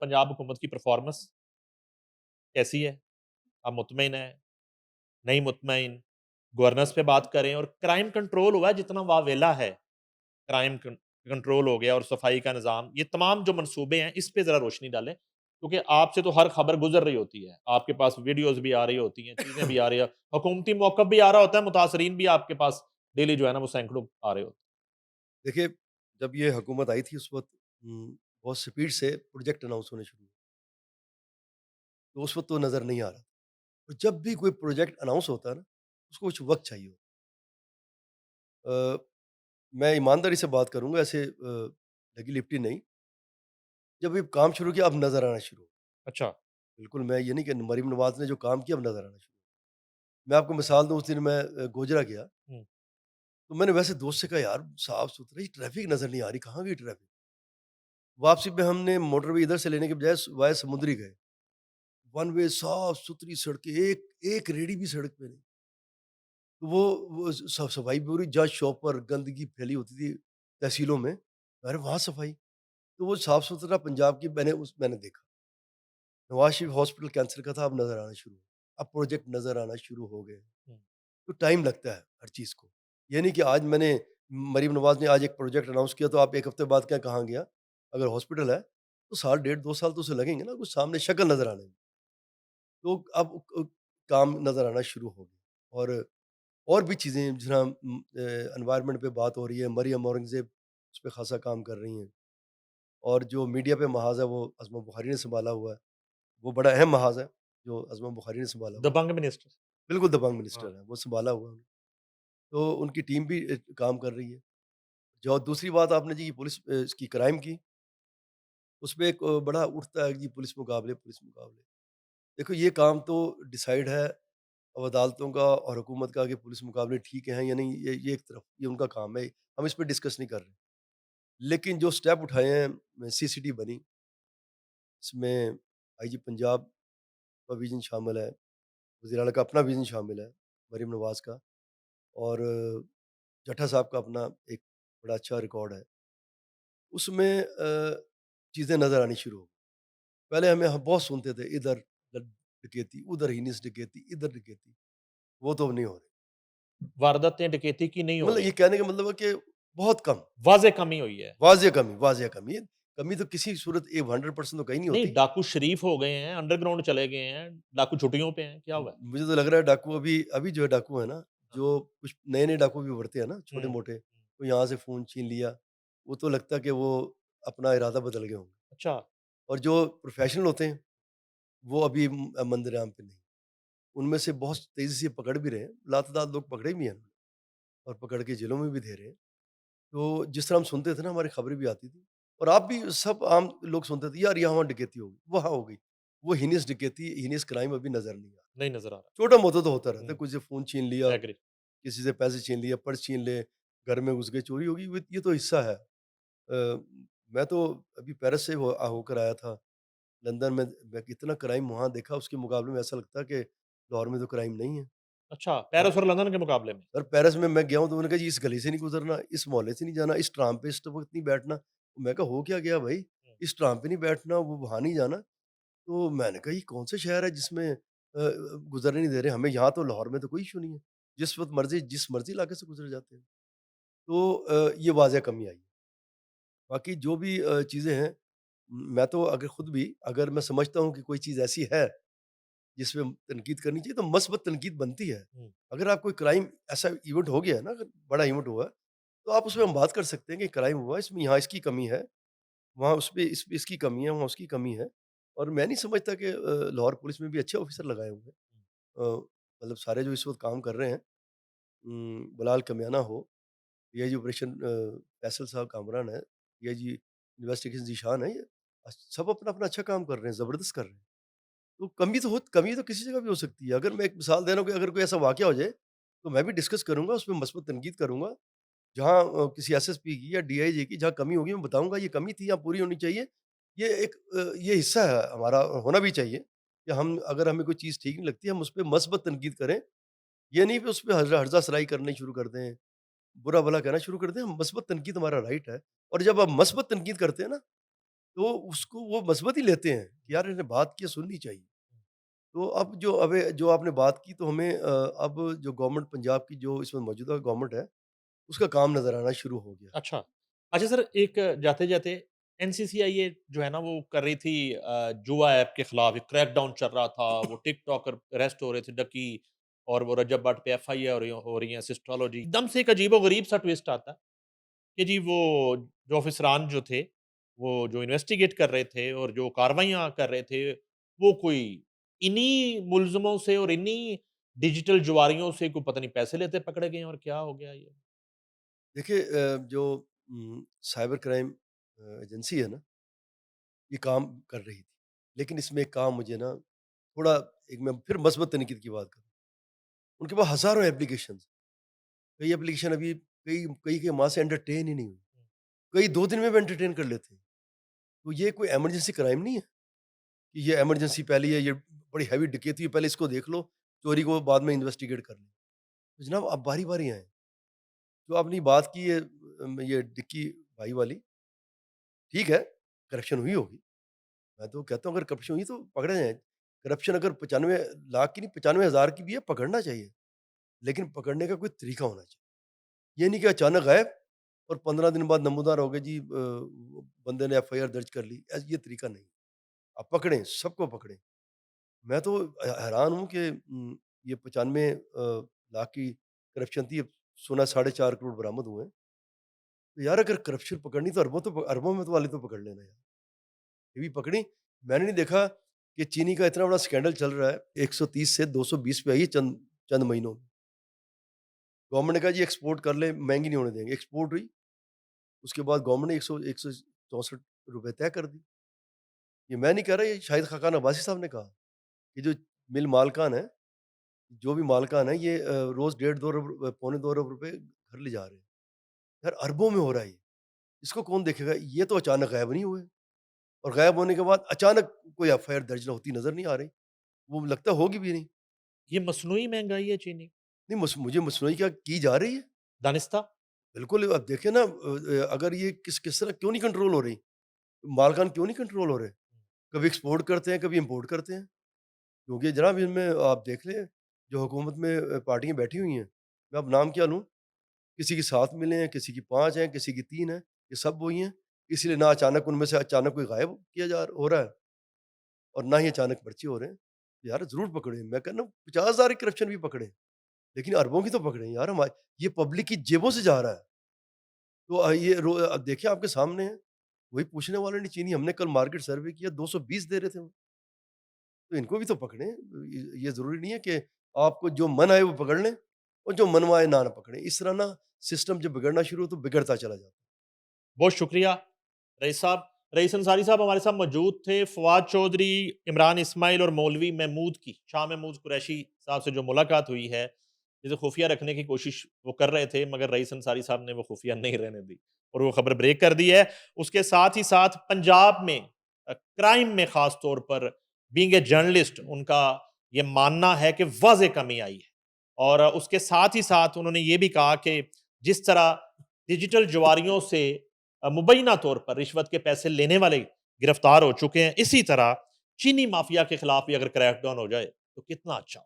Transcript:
पंजाब हुकूमत की परफॉर्मेंस कैसी है? आप मुतमईन हैं, नहीं मुतमईन? गवर्नेंस पे बात करें और क्राइम कंट्रोल हुआ है जितना वावेला है, क्राइम कंट्रोल हो गया और सफाई का निज़ाम, ये तमाम जो मंसूबे हैं, इस पे ज़रा रोशनी डालें। क्योंकि आपसे तो हर खबर गुज़र रही होती है, आपके पास वीडियोज़ भी आ रही होती हैं, चीज़ें भी आ रही हैं, हुकूमती मौक़िफ़ भी आ रहा होता है, मुतासरीन भी आपके पास डेली जो है ना वो सैकड़ों आ रहे होते हैं। देखिए, जब ये हुकूमत आई थी उस वक़्त बहुत स्पीड से प्रोजेक्ट अनाउंस होने शुरू हुए, तो उस वक़्त तो नज़र नहीं आ रहा। और जब भी कोई प्रोजेक्ट अनाउंस होता है ना, उसको कुछ वक़्त चाहिए होता है। मैं ईमानदारी से बात करूँगा ऐसे लगी-लिपटी नहीं, जब ये काम शुरू किया अब नज़र आना शुरू हुआ। अच्छा, बिल्कुल, मैं ये नहीं कि मरीम नवाज़ ने जो काम किया अब नज़र आना शुरू हुआ। मैं आपको मिसाल दूँ, उस दिन मैं गोजरा गया, हुँ, तो मैंने वैसे दोस्त से कहा यार साफ-सुथरा, ये ट्रैफ़िक नज़र नहीं आ रही, कहाँ गई ट्रैफ़िक? वापसी पे हमने मोटरवे इधर से लेने के बजाय वाया समुद्री गए। वन वे साफ-सुथरी सड़कें, एक एक रेहड़ी भी सड़क पे नहीं। तो वो सफाई पूरी जहाँ शॉप पर गंदगी फैली होती थी तहसीलों में, अरे वहाँ सफाई। तो वो साफ-सुथरा पंजाब की मैंने देखा। नवाज़ शरीफ हॉस्पिटल कैंसर का था, अब नज़र आना शुरू हुआ। अब प्रोजेक्ट नज़र आना शुरू हो गए। हुँ, तो टाइम लगता है हर चीज़ को। ये नहीं कि आज मैंने मरीम नवाज़ ने आज एक प्रोजेक्ट अनाउंस किया तो आप 1 हफ्ते बाद क्या कहाँ गया? अगर हॉस्पिटल है, तो साल डेढ़ 2 साल तो उसे लगेंगे ना कुछ सामने शक्ल नज़र आने में। तो अब काम नज़र आना शुरू हो गया। और भी चीज़ें जहाँ एनवायरनमेंट पे बात हो रही है, मरियम औरंगज़ेब उस पे ख़ासा काम कर रही हैं। और जो मीडिया पे महाज़ है वो अज़मा बुख़ारी ने सँभाला हुआ है। वो बड़ा अहम महाज़ है, जो अज़मा बुख़ारी ने सँभाला हुआ है। दबंग मिनिस्टर। बिल्कुल दबंग मिनिस्टर हाँ, हैं, वो सँभाला हुआ है। तो उनकी टीम भी काम कर रही है। जो दूसरी बात आपने जी पुलिस इसकी क्राइम की, उसपे एक बड़ा उठता है कि जी पुलिस मुकाबले, पुलिस मुकाबले। देखो ये काम तो डिसाइड है अब अदालतों का और हुकूमत का कि पुलिस मुकाबले ठीक हैं या नहीं, ये एक तरफ, ये उनका काम है। हम इस पे डिस्कस नहीं कर रहे। लेकिन जो स्टेप उठाए हैं, सीसीटी बनी, इसमें आईजी पंजाब का विज़न शामिल है, वज़ीर आला का अपना विज़न शामिल है, मरीम नवाज़ का, और जट्टा साहब का अपना एक बड़ा अच्छा रिकॉर्ड है। उसमें चीज़ें नज़र आनी शुरू हो गई। पहले हम बहुत सुनते थे, इधर डकैती, उधर हिनिस डकैती, इधर डकैती, वो तो अब नहीं हो रही। वारदातें डकैती की नहीं हो मतलब रही ये हैं, कहने का मतलब है कि बहुत कम, वाज़ेह कमी हुई है। वाज़िय कमी, वाज़िय कमी। ये कमी तो किसी सूरत 100% तो कहीं नहीं नहीं, होती। डाकू शरीफ हो गए हैं, अंडरग्राउंड चले गए हैं, डाकू छुट्टियों पे हैं, क्या हुआ है? मुझे तो लग रहा है डाकू अभी अभी जो है डाकू है ना, हाँ, जो कुछ नए-नए डाकू भी उभरते हैं ना, हुँ, हुँ। छोटे-मोटे, तो यहाँ से फ़ोन छीन लिया, वो तो लगता है कि वो अपना इरादा बदल गए होंगे। अच्छा, और जो प्रोफ़ेशनल होते हैं, वो अभी मंदरआम पे नहीं। उनमें से बहुत तेज़ी से पकड़ भी रहे हैं, लात-दात लोग पकड़े भी हैं और पकड़ के जेलों में भी दे रहे हैं। तो जिस तरह हम सुनते थे ना, हमारी खबरें भी आती थी और आप भी सब आम लोग सुनते थे, यार यहाँ डकैती हो गई, वहाँ हो गई। वो हीनियस डकैती, हीनियस क्राइम अभी नज़र नहीं आ रहा। नहीं नज़र आ रहा। छोटा-मोटा तो होता रहता है, हुँ, किसी से फ़ोन छीन लिया, एग्री। किसी से पैसे छीन लिए, पर्स छीन ले, घर में घुस गए, चोरी हो गई, ये तो हिस्सा है। मैं तो अभी पेरिस से होकर आया था, लंदन में मैं इतना क्राइम वहाँ देखा, उसके मुकाबले में ऐसा लगता है कि लाहौर में तो क्राइम नहीं है। अच्छा, हाँ, पेरिस और लंदन के मुकाबले में। सर पेरिस में मैं गया हूँ तो उन्होंने कहा जी इस गली से नहीं गुज़रना, इस मोहल्ले से नहीं जाना, इस ट्राम पे इस वक़्त नहीं बैठना। मैं कहा हो क्या गया भाई? हुँ, इस ट्राम पे नहीं बैठना, वो वहाँ नहीं जाना। तो मैंने कहा ये कौन सा शहर है जिसमें गुज़रने नहीं दे रहे? हमें यहाँ तो लाहौर में तो कोई इश्यू नहीं है। जिस वक़्त मर्ज़ी जिस मर्ज़ी इलाके से गुज़र जाते हैं। तो ये वाज़ह कमी आई है। बाकी जो भी चीज़ें हैं, मैं तो अगर खुद भी अगर मैं समझता हूँ कि कोई चीज़ ऐसी है जिसमें तनकीद करनी चाहिए तो मस्बत तनकीद बनती है। हुँ, अगर आप कोई क्राइम ऐसा इवेंट हो गया है ना, अगर बड़ा इवेंट हुआ है, तो आप उसमें हम बात कर सकते हैं कि क्राइम हुआ है, इसमें यहाँ इसकी कमी है, वहाँ उसपे इसकी कमी है, वहाँ उसकी कमी है। और मैं नहीं समझता कि लाहौर पुलिस में भी अच्छे ऑफ़िसर लगाए हुए हैं। मतलब सारे जो इस वक़्त काम कर रहे हैं, बिलाल कमियाना हो, डीआईजी ऑपरेशन फैसल साहब कामरान है, डीआईजी इन्वेस्टिगेशन ज़ीशान है, ये सब अपना-अपना अच्छा काम कर रहे हैं, ज़बरदस्त कर रहे हैं। तो कमी तो किसी जगह भी हो सकती है। अगर मैं एक मिसाल दे रहा हूँ कि अगर कोई ऐसा वाक़या हो जाए, तो मैं भी डिस्कस करूँगा, उसमें मस्बत तनकीद करूँगा। जहाँ किसी एसएसपी की या डीआईजी की जहाँ कमी होगी मैं बताऊँगा ये कमी थी, यहाँ पूरी होनी चाहिए। ये हिस्सा है हमारा, होना भी चाहिए कि हम अगर हमें कोई चीज़ ठीक नहीं लगती, हम उसपे मस्बत तनकीद करें। ये नहीं कि उसपे हर्ज़ा-सराई करनी शुरू कर दें, बुरा-भला कहना शुरू कर दें। हम मस्बत तनकीद हमारा राइट है और जब आप मस्बत तनकीद करते हैं ना, تو اس کو وہ مثبت ہی لیتے ہیں کہ یار انہیں بات کی ہے، سننی چاہیے۔ تو اب جو آپ نے بات کی تو ہمیں اب جو گورنمنٹ پنجاب کی جو اس وقت موجودہ گورنمنٹ ہے، اس کا کام نظر آنا شروع ہو گیا۔ اچھا۔ اچھا سر، ایک جاتے-جاتے این سی سی آئی اے جو ہے نا وہ کر رہی تھی جوا ایپ کے خلاف ایک کریک ڈاؤن چل رہا تھا، وہ ٹک ٹاکر اریسٹ ہو رہے تھے ڈکی، اور وہ رجب بٹ پہ ایف آئی اے ہو رہی ہیں سسٹرولوجی۔ ایک دم سے ایک عجیب و غریب سا ٹوسٹ آتا ہے کہ جی وہ جو آفیسران جو تھے، وہ جو انویسٹیگیٹ کر رہے تھے اور جو کارروائیاں کر رہے تھے، وہ کوئی انہی ملزموں سے اور انہی ڈیجیٹل جواریوں سے کوئی پتہ نہیں پیسے لیتے پکڑے گئے ہیں، اور کیا ہو گیا یہ؟ دیکھیے جو سائبر کرائم ایجنسی ہے نا، یہ کام کر رہی تھی، لیکن اس میں ایک کام مجھے نا تھوڑا ایک میں پھر مثبت تنقید کی بات کروں، ان کے پاس ہزاروں ایپلیکیشنز، کئی ایپلیکیشن ابھی کئی کئی کے ماہ سے انٹرٹین ہی نہیں ہوئی، کئی 2 دن میں بھی انٹرٹین کر لیتے ہیں۔ تو یہ کوئی ایمرجنسی کرائم نہیں ہے کہ یہ ایمرجنسی پہلے یہ بڑی ہیوی ڈکیتی ہے، پہلے اس کو دیکھ لو، چوری کو بعد میں انویسٹیگیٹ کر لیں۔ تو جناب آپ باری-باری آئیں، جو آپ نے بات کی ہے یہ ڈکی بھائی والی، ٹھیک ہے، کرپشن ہوئی ہوگی، میں تو کہتا ہوں اگر کرپشن ہوئی تو پکڑے جائیں، کرپشن اگر 95 لاکھ کی نہیں 95,000 کی بھی ہے پکڑنا چاہیے، لیکن پکڑنے کا کوئی طریقہ ہونا چاہیے۔ یہ نہیں کہ اچانک غائب اور 15 دن بعد نمودار ہو گئے جی بندے نے ایف آئی آر درج کر لی، یہ طریقہ نہیں۔ آپ پکڑیں، سب کو پکڑیں۔ میں تو حیران ہوں کہ یہ 95 لاکھ کی کرپشن تھی، اب سنا 4.5 کروڑ برآمد ہوئے ہیں۔ تو یار اگر کرپشن پکڑنی تو اربوں میں تو والی تو پکڑ لینا یار، یہ بھی پکڑی۔ میں نے نہیں دیکھا کہ چینی کا اتنا بڑا اسکینڈل چل رہا ہے، 130 سے 220 پہ آئی ہے چند چند مہینوں میں۔ گورنمنٹ نے کہا جی ایکسپورٹ کر لیں، مہنگی نہیں ہونے دیں گے، ایکسپورٹ ہوئی، اس کے بعد گورنمنٹ نے 164 روپے طے کر دی۔ یہ میں نہیں کہہ رہا، یہ شاہد خاقان عباسی صاحب نے کہا کہ جو مل مالکان ہیں، جو بھی مالکان ہیں، یہ روز 1.5 2 ارب پونے 2 ارب روپے گھر لے جا رہے ہیں۔ یار اربوں میں ہو رہا ہے یہ، اس کو کون دیکھے گا؟ یہ تو اچانک غائب نہیں ہوئے، اور غائب ہونے کے بعد اچانک کوئی ایف آئی آر درج ہوتی نظر نہیں آ رہی، وہ لگتا ہوگی بھی نہیں۔ یہ مصنوعی مہنگائی ہے چینی؟ نہیں مجھے مصنوعی کیا کی جا رہی ہے؟ دانستہ؟ بالکل اب دیکھیں نا اگر یہ کس طرح کیوں نہیں کنٹرول ہو رہی؟ مالکان کیوں نہیں کنٹرول ہو رہے؟ کبھی ایکسپورٹ کرتے ہیں، کبھی امپورٹ کرتے ہیں، کیونکہ جناب ان میں آپ دیکھ لیں جو حکومت میں پارٹیاں بیٹھی ہوئی ہیں، میں اب نام کیا لوں، کسی کی 7 ملیں ہیں، کسی کی 5 ہیں، کسی کی 3 ہیں، یہ سب وہی ہیں، اس لیے نہ اچانک ان میں سے اچانک کوئی غائب کیا ہو رہا ہے اور نہ ہی اچانک پرچے ہو رہے ہیں۔ یار ضرور پکڑیں، میں کہنا ہوں 50,000 کی کرپشن بھی پکڑیں، لیکن اربوں کی تو پکڑیں یار، یہ پبلک کی جیبوں سے جا رہا ہے۔ تو یہ اب دیکھیں آپ کے سامنے ہے، وہی پوچھنے والے نے چینی، ہم نے کل مارکیٹ سروے کیا 220 دے رہے تھے وہ، تو ان کو بھی تو پکڑیں، یہ ضروری نہیں ہے کہ آپ کو جو من آئے وہ پکڑ لیں اور جو منوائے نہ پکڑیں، اس طرح نا سسٹم جب بگڑنا شروع ہو تو بگڑتا چلا جاتا ہے۔ بہت شکریہ رئیس صاحب۔ رئیس انصاری صاحب ہمارے ساتھ موجود تھے۔ فواد چودھری، عمران اسماعیل اور مولوی محمود کی، شاہ محمود قریشی صاحب سے جو ملاقات ہوئی ہے، جسے خفیہ رکھنے کی کوشش وہ کر رہے تھے، مگر رئیس انصاری صاحب نے وہ خفیہ نہیں رہنے دی اور وہ خبر بریک کر دی ہے۔ اس کے ساتھ ہی ساتھ پنجاب میں کرائم میں خاص طور پر بینگ اے جرنلسٹ ان کا یہ ماننا ہے کہ واضح کمی آئی ہے، اور اس کے ساتھ ہی ساتھ انہوں نے یہ بھی کہا کہ جس طرح ڈیجیٹل جواریوں سے مبینہ طور پر رشوت کے پیسے لینے والے گرفتار ہو چکے ہیں، اسی طرح چینی مافیا کے خلاف بھی اگر کریک ڈاؤن ہو جائے تو کتنا اچھا ہو۔